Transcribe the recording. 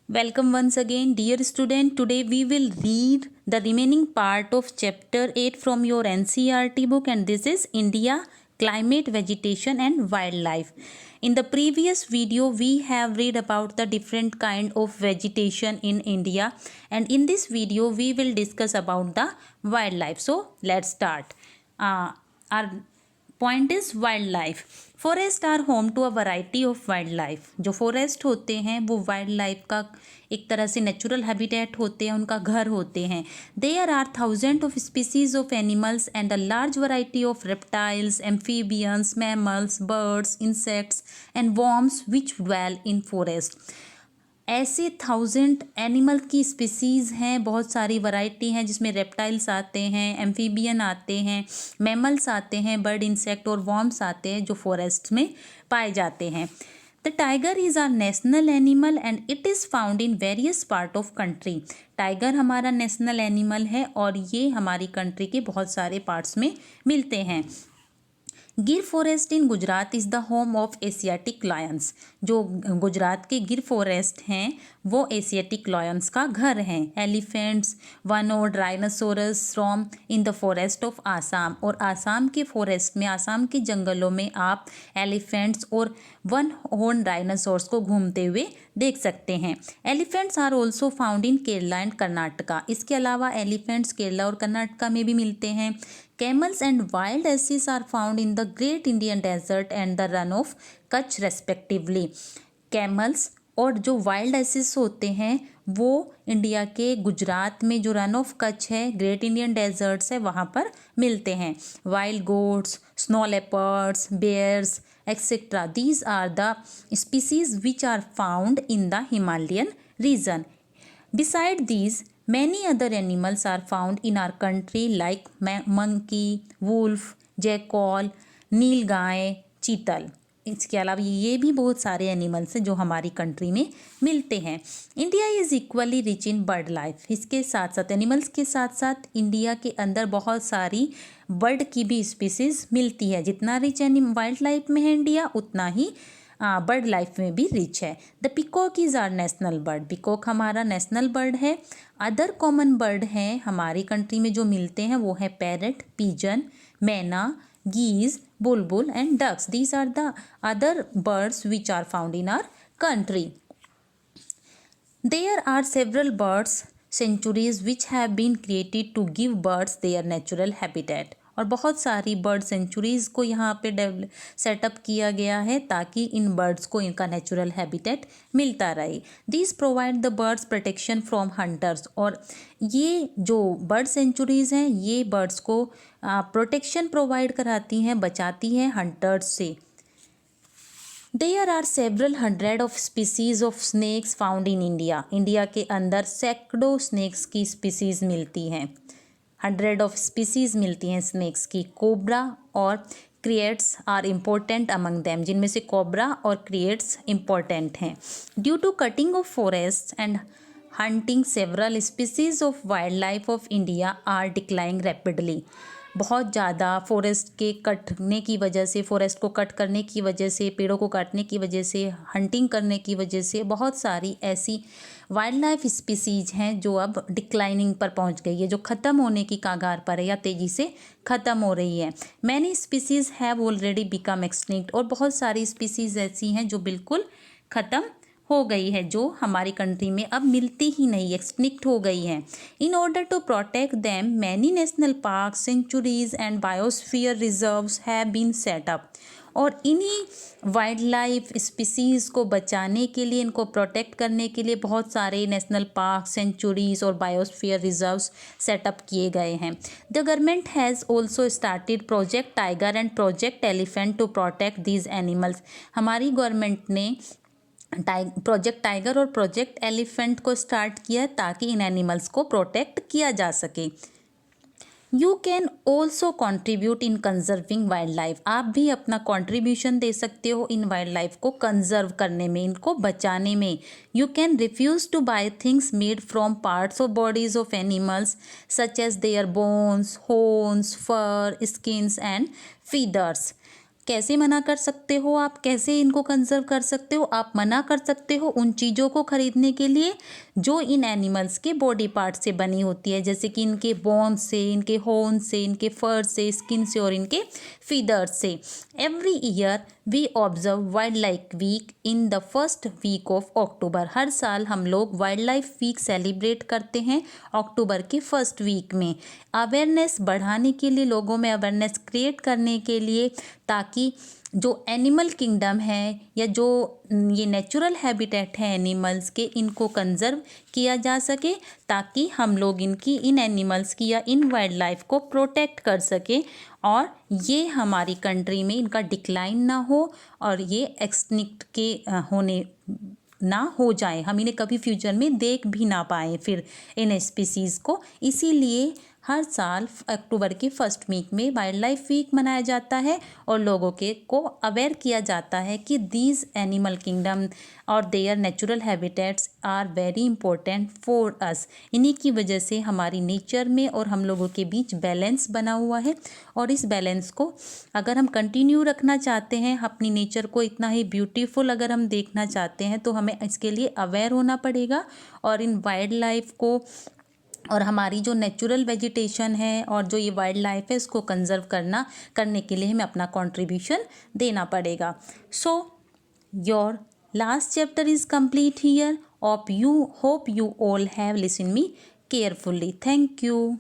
Welcome once again, dear student. Today we will read the remaining part of chapter 8 from your NCERT book, and this is India, Climate, Vegetation and Wildlife. In the previous video we have read about the different kind of vegetation in India, and in this video we will discuss about the wildlife. So let's start. Our point is wild life. Forest are home to a variety of wild life. जो forest होते हैं वो wild life का एक तरह से natural habitat होते हैं, उनका घर होते हैं. There are thousand of species of animals and a large variety of reptiles, amphibians, mammals, birds, insects and worms which dwell in forest. ऐसे 1000 एनिमल की स्पीसीज़ हैं, बहुत सारी वैरायटी हैं जिसमें रेप्टाइल्स आते हैं, एम्फीबियन आते हैं, मैमल्स आते हैं, बर्ड, इंसेक्ट और वॉर्म्स आते हैं जो फॉरेस्ट में पाए जाते हैं. The tiger is our national animal and it is found in various part of country. Tiger हमारा नेशनल एनिमल है और ये हमारी कंट्री के बहुत सारे पार्ट्स में मिलते हैं. गिर forest in Gujarat is the home of Asiatic Lions. जो गुजरात के गिर फॉरेस्ट हैं वो एशियाटिक लायंस का घर हैं. एलिफेंट्स, वन और dinosaurs from in the forest of Assam. और आसाम के फॉरेस्ट में, आसाम के जंगलों में आप एलिफेंट्स और वन हॉर्न डायनासोर्स को घूमते हुए देख सकते हैं. Elephants are also found in Kerala and Karnataka. इसके अलावा एलिफेंट्स केरला और कर्नाटका में भी मिलते हैं. Camels and wild asses are found in the Great Indian Desert and the Run of Kutch respectively. Camels और जो वाइल्ड एसिस होते हैं वो इंडिया के गुजरात में जो रन ऑफ कच्छ है, ग्रेट इंडियन डेजर्ट्स है, वहाँ पर मिलते हैं. Wild goats, snow leopards, bears etcetera, these are the species which are found in the Himalayan region. Beside these, many other animals are found in our country like monkey, wolf, jackal, नीलगाय, चीतल. इसके अलावा ये भी बहुत सारे एनिमल्स हैं जो हमारी कंट्री में मिलते हैं. India is equally rich in bird life. इसके साथ साथ एनिमल्स के साथ साथ इंडिया के अंदर बहुत सारी बर्ड की भी स्पीसीज मिलती है. जितना रिच वाइल्ड लाइफ में है इंडिया, उतना ही बर्ड लाइफ में भी रिच है. The peacock is our national bird. Peacock हमारा नेशनल बर्ड है. अदर कॉमन बर्ड हैं हमारी कंट्री में जो मिलते हैं वो है parrot, pigeon, myna, geese, bulbul and ducks. These are the other birds which are found in our country. There are several birds sanctuaries which have been created to give birds their natural habitat. और बहुत सारी bird centuries को यहाँ पे setup किया गया है ताकि इन बर्ड्स को इनका नेचुरल हैबिटेट मिलता रहे. This provide the birds protection from hunters. और ये जो बर्ड सेंचुरीज़ हैं ये बर्ड्स को प्रोटेक्शन प्रोवाइड कराती हैं, बचाती हैं हंटर्स से. There are several hundred of species of snakes found in India. India के अंदर सैकड़ों स्नेक्स की स्पीसीज मिलती हैं. 100 ऑफ स्पीसीज मिलती हैं स्नेक्स की. कोबरा और kraits are important among them. जिनमें से कोबरा और क्रिएट्स इम्पोर्टेंट हैं. Due to cutting of forest and hunting several species of wild life of India are declining rapidly. बहुत ज़्यादा फॉरेस्ट के कटने की वजह से, फॉरेस्ट को कट करने की वजह से, पेड़ों को काटने की वजह से, हंटिंग करने की वजह से बहुत सारी ऐसी वाइल्ड लाइफ स्पीसीज हैं जो अब डिक्लाइनिंग पर पहुंच गई है, जो ख़त्म होने की कगार पर है या तेज़ी से ख़त्म हो रही है. Many species have already become extinct. और बहुत सारी स्पीसीज़ ऐसी हैं जो बिल्कुल ख़त्म हो गई है, जो हमारी कंट्री में अब मिलती ही नहीं, एक्सटिंक्ट हो गई हैं. In order to protect them many national park, sanctuaries and biosphere reserves have been set up. और इन्हीं वाइल्ड लाइफ स्पीसीज़ को बचाने के लिए, इनको प्रोटेक्ट करने के लिए बहुत सारे नेशनल पार्क, सेंचुरीज और बायोस्फीयर रिजर्व्स सेटअप किए गए हैं. The government has also started project tiger and project elephant to protect these animals. हमारी गवर्नमेंट ने प्रोजेक्ट टाइगर और प्रोजेक्ट एलिफेंट को स्टार्ट किया ताकि इन एनिमल्स को प्रोटेक्ट किया जा सके. You can also contribute in conserving wild life. आप भी अपना कॉन्ट्रीब्यूशन दे सकते हो इन वाइल्ड लाइफ को कंजर्व करने में, इनको बचाने में. You can refuse to buy things made from parts of bodies of animals such as their bones, horns, fur, skins and feathers. कैसे मना कर सकते हो आप, कैसे इनको कंजर्व कर सकते हो? आप मना कर सकते हो उन चीज़ों को खरीदने के लिए जो इन एनिमल्स के बॉडी पार्ट से बनी होती है, जैसे कि इनके बोन्स से, इनके हॉर्न से, इनके फर से, स्किन से और इनके फीदर्स से। Every year we observe wildlife week in the first week of October. हर साल हम लोग वाइल्ड लाइफ वीक सेलिब्रेट करते हैं अक्टूबर के फर्स्ट वीक में। अवेयरनेस बढ़ाने के लिए, लोगों में अवेयरनेस क्रिएट करने के लिए, ताकि जो एनिमल किंगडम है या जो ये नेचुरल हैबिटेट है एनिमल्स के, इनको कंजर्व किया जा सके, ताकि हम लोग इन एनिमल्स की या इन वाइल्ड लाइफ को प्रोटेक्ट कर सके और ये हमारी कंट्री में इनका डिक्लाइन ना हो और ये एक्सटिंक्ट के होने ना हो जाए, हम इन्हें कभी फ्यूचर में देख भी ना पाएँ फिर इन स्पीसीज़ को। इसीलिए हर साल अक्टूबर के फर्स्ट वीक में वाइल्ड लाइफ वीक मनाया जाता है और लोगों को अवेयर किया जाता है कि दीज एनिमल किंगडम और their natural habitats are very important for us. इन्हीं की वजह से हमारी नेचर में और हम लोगों के बीच बैलेंस बना हुआ है और इस बैलेंस को अगर हम कंटिन्यू रखना चाहते हैं, अपनी नेचर को इतना ही ब्यूटीफुल अगर हम देखना चाहते हैं, तो हमें इसके लिए अवेयर होना पड़ेगा और इन वाइल्ड लाइफ को और हमारी जो नेचुरल वेजिटेशन है और जो ये वाइल्ड लाइफ है इसको कंजर्व करने के लिए हमें अपना कंट्रीब्यूशन देना पड़ेगा। So your last chapter is complete here. Hope you all have listen me carefully. Thank you.